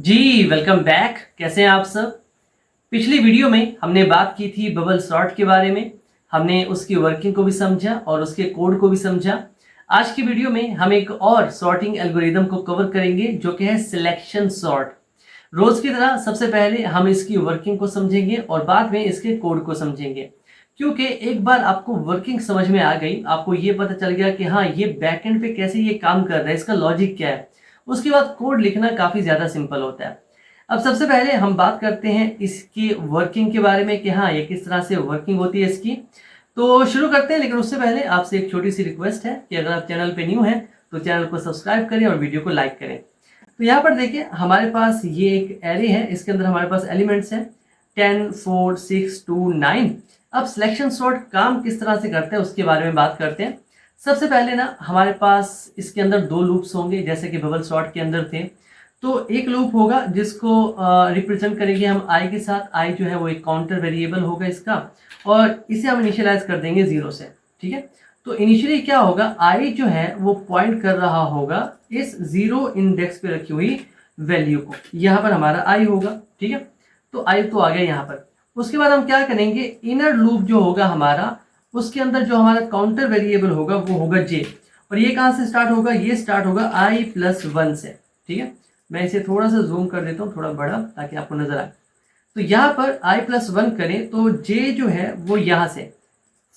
जी welcome back. कैसे हैं आप सब। पिछली वीडियो में हमने बात की थी बबल सॉर्ट के बारे में। हमने उसकी वर्किंग को भी समझा और उसके कोड को भी समझा। आज की वीडियो में हम एक और सॉर्टिंग एल्गोरिदम को कवर करेंगे जो कि है सिलेक्शन सॉर्ट। रोज की तरह सबसे पहले हम इसकी वर्किंग को समझेंगे और बाद में इसके कोड को समझेंगे, क्योंकि एक बार आपको वर्किंग समझ में आ गई, आपको ये पता चल गया कि हाँ ये बैकएंड पे कैसे ये काम कर रहा है, इसका लॉजिक क्या है, उसके बाद कोड लिखना काफ़ी ज़्यादा सिंपल होता है। अब सबसे पहले हम बात करते हैं इसकी वर्किंग के बारे में कि हाँ ये किस तरह से वर्किंग होती है इसकी। तो शुरू करते हैं, लेकिन उससे पहले आपसे एक छोटी सी रिक्वेस्ट है कि अगर आप चैनल पे न्यू हैं तो चैनल को सब्सक्राइब करें और वीडियो को लाइक करें। तो यहाँ पर देखिए हमारे पास ये एक एरे है, इसके अंदर हमारे पास एलिमेंट्स हैं 10, 4, 6, 2, 9। अब सिलेक्शन सॉर्ट काम किस तरह से करते हैं उसके बारे में बात करते हैं। सबसे पहले ना हमारे पास इसके अंदर दो लूप्स होंगे जैसे कि बबल सॉर्ट के अंदर थे। तो एक लूप होगा जिसको रिप्रेजेंट करेंगे हम आई के साथ। आई जो है वो एक काउंटर वेरिएबल होगा इसका, और इसे हम इनिशियलाइज कर देंगे 0 से। ठीक है, तो इनिशियली क्या होगा, आई जो है वो पॉइंट कर रहा होगा इस 0 इंडेक्स पे रखी हुई वैल्यू को। यहाँ पर हमारा आई होगा। ठीक है, तो आई तो आ गया यहाँ पर। उसके बाद हम क्या करेंगे, इनर लूप जो होगा हमारा, उसके अंदर जो हमारा काउंटर वेरिएबल होगा वो होगा जे। और ये कहाँ से स्टार्ट होगा, ये स्टार्ट होगा i+1 से। ठीक है, मैं इसे थोड़ा सा जूम कर देता हूँ, थोड़ा बड़ा, ताकि आपको नजर आए। तो यहाँ पर i+1 करें तो जे जो है वो यहाँ से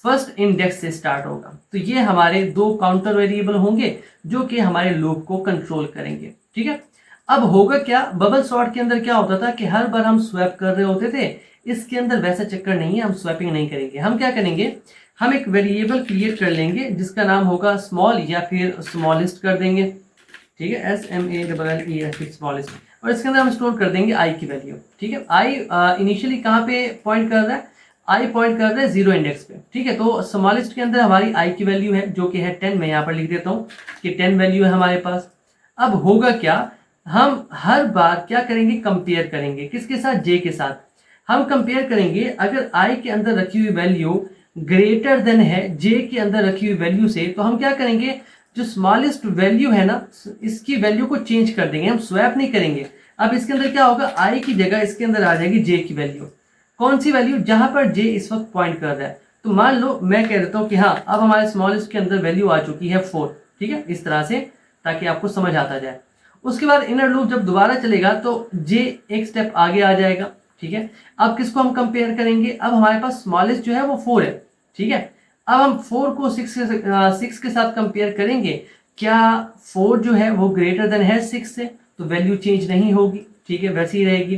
फर्स्ट इंडेक्स से स्टार्ट होगा। तो ये हमारे दो काउंटर वेरिएबल होंगे जो कि हमारे लूप को कंट्रोल करेंगे। ठीक है, अब होगा क्या, बबल सॉर्ट के अंदर क्या होता था कि हर बार हम स्वैप कर रहे होते थे। इसके अंदर वैसा चक्कर नहीं है, हम स्वैपिंग नहीं करेंगे। हम क्या करेंगे, हम एक वेरिएबल क्रिएट कर लेंगे जिसका नाम होगा स्मॉल या फिर स्मॉलेस्ट कर देंगे। ठीक है, SMALLEST स्मॉलेस्ट, और इसके अंदर हम स्टोर कर देंगे आई की वैल्यू। ठीक है, आई इनिशियली कहाँ पे पॉइंट कर रहा है, आई पॉइंट कर रहा है 0 इंडेक्स पे। ठीक है, तो स्मॉलेस्ट के अंदर हमारी आई की वैल्यू है जो कि है 10। मैं यहाँ पर लिख देता हूँ कि 10 वैल्यू है हमारे पास। अब होगा क्या, हम हर बार क्या करेंगे, कंपेयर करेंगे किसके साथ, जे के साथ। हम कंपेयर करेंगे, अगर आई के अंदर रखी हुई वैल्यू ग्रेटर देन है जे के अंदर रखी हुई वैल्यू से, तो हम क्या करेंगे, जो स्मॉलेस्ट वैल्यू है ना इसकी वैल्यू को चेंज कर देंगे, हम स्वैप नहीं करेंगे। अब इसके अंदर क्या होगा, आई की जगह इसके अंदर आ जाएगी जे की वैल्यू। कौन सी वैल्यू, जहां पर जे इस वक्त पॉइंट कर रहा है। तो मान लो मैं कह देता हूं कि हाँ अब हमारे स्मॉलेस्ट के अंदर वैल्यू आ चुकी है 4। ठीक है, इस तरह से, ताकि आपको समझ आता जाए। उसके बाद इनर लूप जब दोबारा चलेगा तो जे एक स्टेप आगे आ जाएगा। ठीक है, अब किसको हम कंपेयर करेंगे, अब हमारे पास स्मॉलेस्ट जो है वो 4 है। ठीक है, अब हम 4 को 6 के साथ कंपेयर करेंगे। क्या 4 जो है वो ग्रेटर देन है 6 से, तो वैल्यू चेंज नहीं होगी। ठीक है, वैसी ही रहेगी।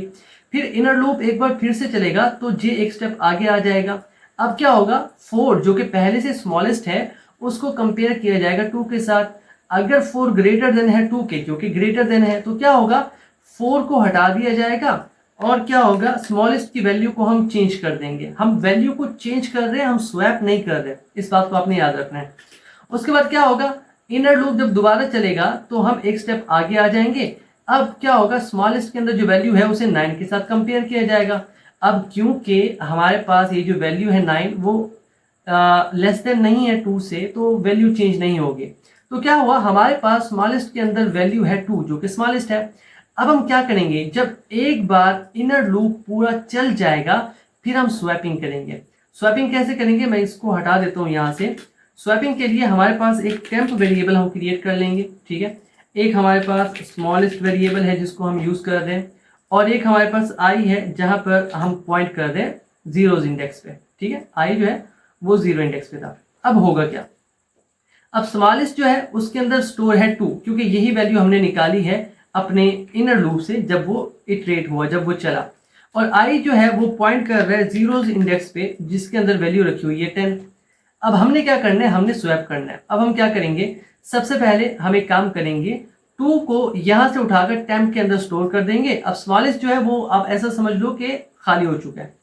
फिर इनर लूप एक बार फिर से चलेगा तो जे एक स्टेप आगे आ जाएगा। अब क्या होगा, 4 जो कि पहले से स्मॉलेस्ट है उसको कंपेयर किया जाएगा 2 के साथ। अगर 4 ग्रेटर देन है 2 के, जो कि ग्रेटर देन है, तो क्या होगा, 4 को हटा दिया जाएगा और क्या होगा, स्मॉलेस्ट की वैल्यू को हम चेंज कर देंगे। हम वैल्यू को चेंज कर रहे हैं, हम स्वैप नहीं कर रहे, इस बात को आपने याद रखना है। उसके बाद क्या होगा, इनर लूप जब दोबारा चलेगा तो हम एक स्टेप आगे आ जाएंगे। अब क्या होगा, स्मॉलेस्ट के अंदर जो वैल्यू है उसे 9 के साथ कंपेयर किया जाएगा। अब क्योंकि हमारे पास ये जो वैल्यू है 9 वो लेस देन नहीं है 2 से, तो वैल्यू चेंज नहीं होगी। तो क्या हुआ, हमारे पास स्मॉलेस्ट के अंदर वैल्यू है 2 जो कि स्मॉलेस्ट है। अब हम क्या करेंगे, जब एक बार इनर लूप पूरा चल जाएगा फिर हम स्वैपिंग करेंगे। स्वैपिंग कैसे करेंगे, मैं इसको हटा देता हूँ यहाँ से। स्वैपिंग के लिए हमारे पास एक टेम्प वेरिएबल हम क्रिएट कर लेंगे। ठीक है, एक हमारे पास स्मॉलेस्ट वेरिएबल है जिसको हम यूज कर रहे हैं, और एक हमारे पास आई है जहां पर हम पॉइंट कर रहे हैं 0 इंडेक्स पे। ठीक है, आई जो है वो 0 इंडेक्स पे था। अब होगा क्या, अब स्मॉलेस्ट जो है उसके अंदर स्टोर है 2, क्योंकि यही वैल्यू हमने निकाली है अपने इनर लूप से जब वो इटरेट हुआ, जब वो चला। और आई जो है वो पॉइंट कर रहा है 0 इंडेक्स पे जिसके अंदर वैल्यू रखी हुई है 10। अब हमने क्या करना है, हमने स्वैप करना है। अब हम क्या करेंगे, सबसे पहले हम एक काम करेंगे, 2 को यहां से उठाकर टेम्प के अंदर स्टोर कर देंगे। अब स्मॉलेस्ट जो है वो आप ऐसा समझ लो कि खाली हो चुका है।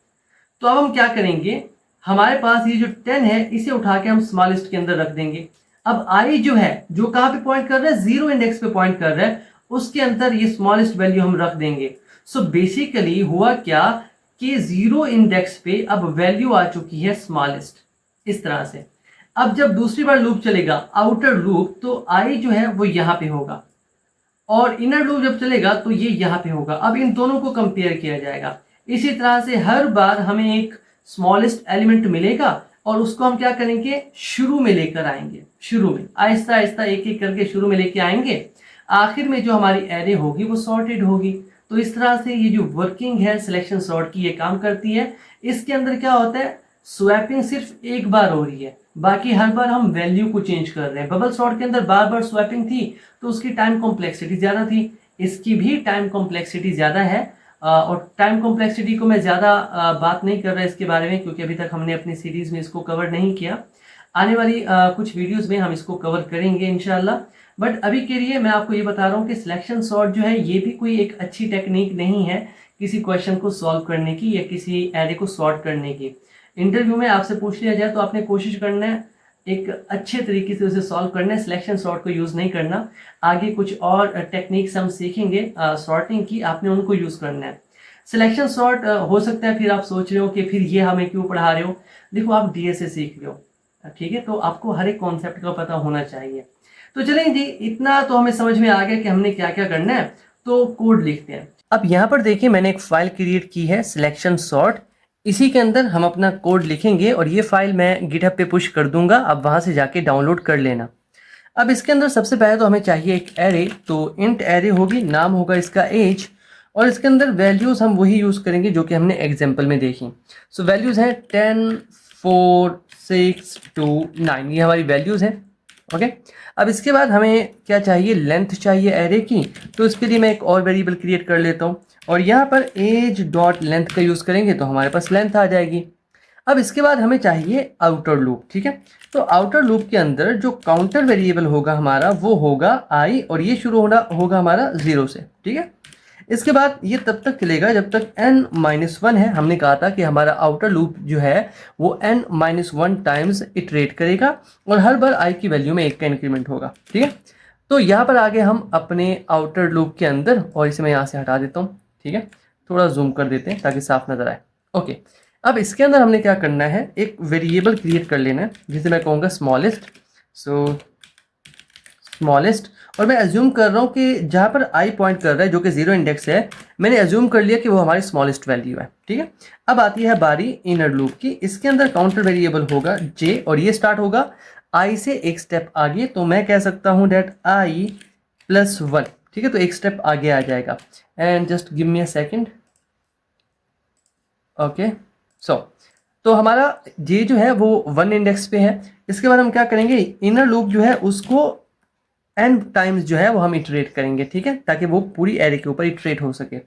तो अब हम क्या करेंगे, हमारे पास ये जो 10 है इसे उठा के हम स्मॉलेस्ट के अंदर रख देंगे। अब आई जो है जो कहाँ पे पॉइंट कर रहा है, 0 इंडेक्स पे पॉइंट कर रहा है, उसके अंदर ये स्मॉलेस्ट वैल्यू हम रख देंगे। सो बेसिकली हुआ क्या कि 0 इंडेक्स पे अब वैल्यू आ चुकी है स्मॉलेस्ट, इस तरह से। अब जब दूसरी बार लूप चलेगा आउटर लूप, तो आई जो है वो यहाँ पे होगा, और इनर लूप जब चलेगा तो ये यहाँ पे होगा। अब इन दोनों को कंपेयर किया जाएगा। इसी तरह से हर बार हमें एक स्मॉलेस्ट एलिमेंट मिलेगा और उसको हम क्या करेंगे, शुरू में लेकर आएंगे। शुरू में आहिस्ता आहिस्ता एक एक करके शुरू में लेके आएंगे। आखिर में जो हमारी एरे होगी वो सॉर्टेड होगी। तो इस तरह से ये जो वर्किंग है सिलेक्शन सॉर्ट की ये काम करती है। इसके अंदर क्या होता है, स्वैपिंग सिर्फ एक बार हो रही है, बाकी हर बार हम वैल्यू को चेंज कर रहे हैं। बबल सॉर्ट के अंदर बार बार स्वैपिंग थी तो उसकी टाइम कॉम्प्लेक्सिटी ज़्यादा थी, इसकी भी टाइम कॉम्प्लेक्सिटी ज़्यादा है। और टाइम कॉम्प्लेक्सिटी को मैं ज़्यादा बात नहीं कर रहा इसके बारे में, क्योंकि अभी तक हमने अपनी सीरीज़ में इसको कवर नहीं किया। आने वाली कुछ वीडियोज़ में हम इसको कवर करेंगे इंशाल्लाह। बट अभी के लिए मैं आपको ये बता रहा हूँ कि सिलेक्शन सॉर्ट जो है ये भी कोई एक अच्छी टेक्निक नहीं है किसी क्वेश्चन को सॉल्व करने की या किसी एरे को सॉर्ट करने की। इंटरव्यू में आपसे पूछ लिया जाए तो आपने कोशिश करना है एक अच्छे तरीके से उसे सॉल्व करना है, सिलेक्शन सॉर्ट को यूज़ नहीं करना। आगे कुछ और टेक्निक्स हम सीखेंगे सॉर्टिंग की, आपने उनको यूज़ करना है। सिलेक्शन सॉर्ट हो सकता है फिर आप सोच रहे हो कि फिर ये हमें क्यों पढ़ा रहे हो। देखो आप डीएसए सीख रहे हो, ठीक है, तो आपको हर एक कॉन्सेप्ट का पता होना चाहिए। तो चलें जी, इतना तो हमें समझ में आ गया कि हमने क्या क्या करना है। तो कोड लिखते हैं। अब यहाँ पर देखिए मैंने एक फाइल क्रिएट की है सिलेक्शन सॉर्ट। इसी के अंदर हम अपना कोड लिखेंगे और ये फाइल मैं गिटहब पे पुश कर दूंगा, अब वहाँ से जाके डाउनलोड कर लेना। अब इसके अंदर सबसे पहले तो हमें चाहिए एक एरे, तो इंट एरे होगी, नाम होगा इसका एज, और इसके अंदर वैल्यूज़ हम वही यूज़ करेंगे जो कि हमने एग्जाम्पल में देखी। सो वैल्यूज़ हैं 10, 4, 6, 2, 9, ये हमारी वैल्यूज़ हैं। ओके, अब इसके बाद हमें क्या चाहिए, लेंथ चाहिए एरे की। तो इसके लिए मैं एक और वेरिएबल क्रिएट कर लेता हूँ और यहाँ पर एज डॉट लेंथ का यूज़ करेंगे तो हमारे पास लेंथ आ जाएगी। अब इसके बाद हमें चाहिए आउटर लूप, ठीक है। तो आउटर लूप के अंदर जो काउंटर वेरिएबल होगा हमारा वो होगा आई, और ये शुरू होगा हमारा 0 से, ठीक है। इसके बाद ये तब तक चलेगा जब तक n-1 है। हमने कहा था कि हमारा आउटर लूप जो है वो n-1 टाइम्स इटरेट करेगा और हर बार i की वैल्यू में 1 का इंक्रीमेंट होगा, ठीक है। तो यहाँ पर आगे हम अपने आउटर लूप के अंदर, और इसे मैं यहाँ से हटा देता हूँ, ठीक है, थोड़ा जूम कर देते हैं ताकि साफ नजर आए। ओके, अब इसके अंदर हमने क्या करना है, एक वेरिएबल क्रिएट कर लेना है जिसे मैं कहूँगा स्मॉलेस्ट। सो स्मॉलेस्ट, और मैं एज्यूम कर रहा हूँ कि जहाँ पर आई पॉइंट कर रहा है जो कि 0 इंडेक्स है, मैंने एज्यूम कर लिया कि वो हमारी स्मॉलेस्ट वैल्यू है, ठीक है। अब आती है बारी इनर लूप की। इसके अंदर काउंटर वेरिएबल होगा j और ये स्टार्ट होगा i से एक स्टेप आगे, तो मैं कह सकता हूँ डेट i+1, ठीक है, तो एक स्टेप आगे आ जाएगा। And just give me a second. Okay, so तो हमारा j जो है वो 1 इंडेक्स पे है। इसके बाद हम क्या करेंगे, इनर लूप जो है उसको n टाइम्स जो है वो हम इटरेट करेंगे, ठीक है, ताकि वो पूरी एरे के ऊपर इटरेट हो सके।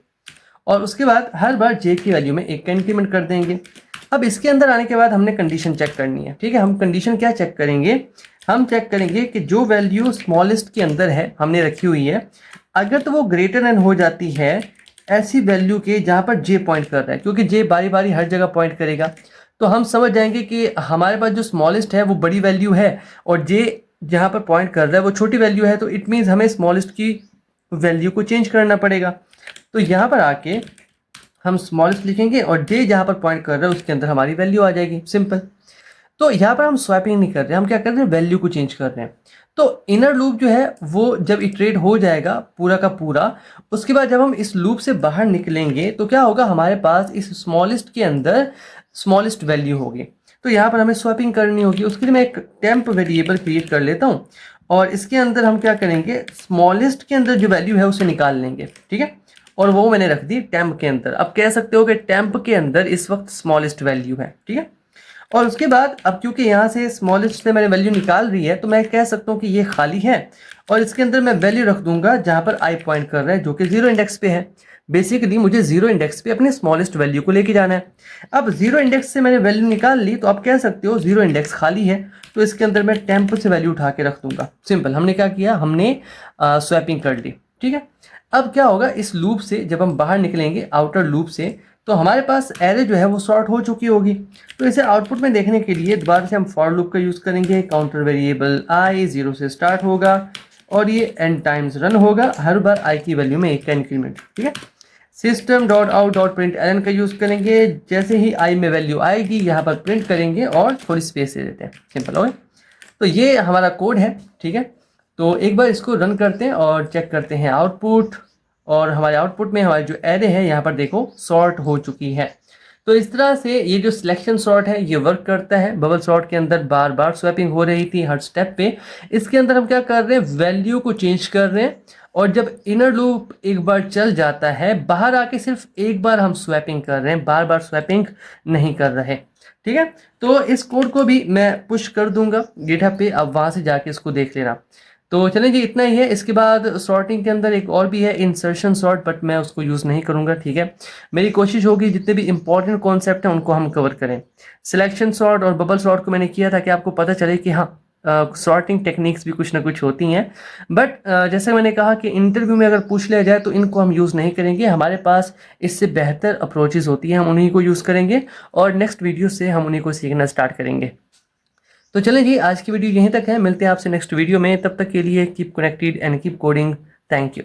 और उसके बाद हर बार j की वैल्यू में 1 का इंक्रीमेंट कर देंगे। अब इसके अंदर आने के बाद हमने कंडीशन चेक करनी है, ठीक है। हम कंडीशन क्या चेक करेंगे, हम चेक करेंगे कि जो वैल्यू स्मॉलेस्ट के अंदर है हमने रखी हुई है, अगर तो वो ग्रेटर देन हो जाती है ऐसी वैल्यू के जहाँ पर j पॉइंट कर रहा है, क्योंकि j बारी बारी हर जगह पॉइंट करेगा, तो हम समझ जाएंगे कि हमारे पास जो स्मॉलेस्ट है वो बड़ी वैल्यू है और j जहाँ पर पॉइंट कर रहा है वो छोटी वैल्यू है, तो इट मीन्स हमें स्मॉलेस्ट की वैल्यू को चेंज करना पड़ेगा। तो यहाँ पर आके हम स्मॉलेस्ट लिखेंगे और j जहाँ पर पॉइंट कर रहा है उसके अंदर हमारी वैल्यू आ जाएगी, सिंपल। तो यहाँ पर हम स्वैपिंग नहीं कर रहे, हम क्या कर रहे हैं, वैल्यू को चेंज कर रहे हैं। तो इनर लूप जो है वो जब इटरेट हो जाएगा पूरा का पूरा, उसके बाद जब हम इस लूप से बाहर निकलेंगे तो क्या होगा, हमारे पास इस स्मॉलेस्ट के अंदर स्मॉलेस्ट वैल्यू होगी। तो यहाँ पर हमें स्वैपिंग करनी होगी। उसके लिए मैं एक टेम्प वेरिएबल क्रिएट कर लेता हूँ और इसके अंदर हम क्या करेंगे, स्मॉलेस्ट के अंदर जो वैल्यू है उसे निकाल लेंगे, ठीक है, और वो मैंने रख दी टेम्प के अंदर। अब कह सकते हो कि टेम्प के अंदर इस वक्त स्मॉलेस्ट वैल्यू है, ठीक है। और उसके बाद अब क्योंकि यहाँ से स्मॉलेस्ट से मैंने वैल्यू निकाल रही है तो मैं कह सकता हूँ कि ये खाली है और इसके अंदर मैं वैल्यू रख दूंगा जहाँ पर आई पॉइंट कर रहा है जो कि 0 इंडेक्स पे है। बेसिकली मुझे 0 इंडेक्स पे अपने स्मॉलेस्ट वैल्यू को लेके जाना है। अब 0 इंडेक्स से मैंने वैल्यू निकाल ली तो आप कह सकते हो 0 इंडेक्स खाली है, तो इसके अंदर मैं टेम्प से वैल्यू उठा के रख दूंगा। सिंपल, हमने क्या किया, हमने स्वैपिंग कर ली, ठीक है। अब क्या होगा, इस लूप से जब हम बाहर निकलेंगे आउटर लूप से, तो हमारे पास एरे जो है वो सॉर्ट हो चुकी होगी। तो इसे आउटपुट में देखने के लिए दोबारा से हम फॉर लूप का यूज़ करेंगे। काउंटर वेरिएबल i 0 से स्टार्ट होगा और ये n टाइम्स रन होगा, हर बार i की वैल्यू में 1 का इंक्रीमेंट, ठीक है। System dot out dot println का यूज़ करेंगे। जैसे ही i में वैल्यू आएगी यहाँ पर प्रिंट करेंगे और थोड़ी स्पेस दे देते हैं, सिंपल हो गया। तो ये हमारा कोड है, ठीक है। तो एक बार इसको रन करते हैं और चेक करते हैं आउटपुट, और हमारे आउटपुट में हमारी जो एरे है यहाँ पर देखो सॉर्ट हो चुकी है। तो इस तरह से ये जो सिलेक्शन सॉर्ट है ये वर्क करता है। बबल सॉर्ट के अंदर बार बार स्वैपिंग हो रही थी हर स्टेप पे। इसके अंदर हम क्या कर रहे हैं, वैल्यू को चेंज कर रहे हैं, और जब इनर लूप एक बार चल जाता है बाहर आके सिर्फ एक बार हम स्वैपिंग कर रहे हैं, बार बार स्वैपिंग नहीं कर रहे। ठीक है, तो इस कोड को भी मैं पुश कर दूंगा गिटहब पे, अब वहां से जाके इसको देख लेना। तो चलें जी, इतना ही है। इसके बाद सॉर्टिंग के अंदर एक और भी है इंसर्शन सॉर्ट, बट मैं उसको यूज़ नहीं करूंगा। ठीक है, मेरी कोशिश होगी जितने भी इंपॉर्टेंट कॉन्सेप्ट हैं उनको हम कवर करें। सिलेक्शन सॉर्ट और बबल सॉर्ट को मैंने किया था कि आपको पता चले कि हाँ सॉर्टिंग टेक्निक्स भी कुछ ना कुछ होती हैं, बट जैसे मैंने कहा कि इंटरव्यू में अगर पूछ लिया जाए तो इनको हम यूज़ नहीं करेंगे। हमारे पास इससे बेहतर अप्रोचेज होती हैं, हम उन्हीं को यूज़ करेंगे और नेक्स्ट वीडियो से हम उन्हीं को सीखना स्टार्ट करेंगे। तो चलें जी, आज की वीडियो यहीं तक है, मिलते हैं आपसे नेक्स्ट वीडियो में। तब तक के लिए keep connected and keep coding. Thank you.